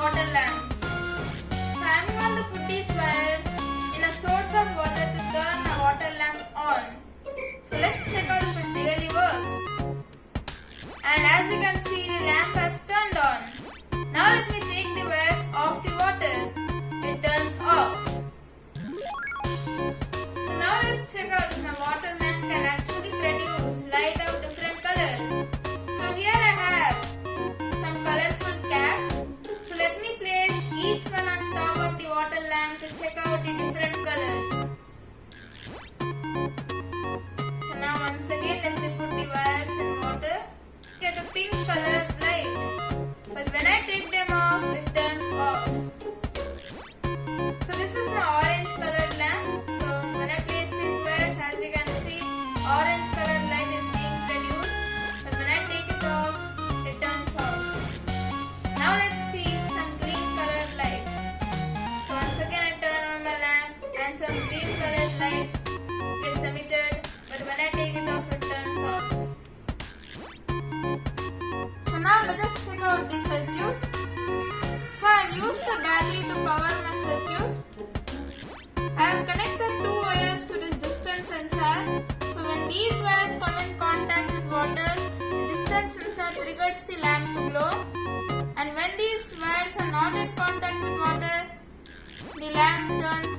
water lamp. So I'm going to put these wires in a source of water to turn the water lamp on. So let's check out if it really works. And as you can see, the lamp has turned on. Now let me take the wires off the water. It turns off. So now let's check out if my water lamp can actually produce light of different colors. So here I have some colorful caps. So let me place each one on top of the water lamp to check out the different colors. So now once again let me put the wires in water. Get the pink color light. But when I take them off, it turns off. So this is my orange colored lamp. So when I place these wires, as you can see, orange colored light is being produced. But when I take it off, it turns off. Now let's see some green colored light. So once again I turn on my lamp and some green colored light gets emitted. But when I take it off, it turns off. So now let us check out the circuit. So I have used the battery to power my circuit. I have connected two wires to this distance sensor. So when these wires come in contact with water, the distance sensor triggers the lamp to glow. And when these wires are not in contact with water, the lamp turns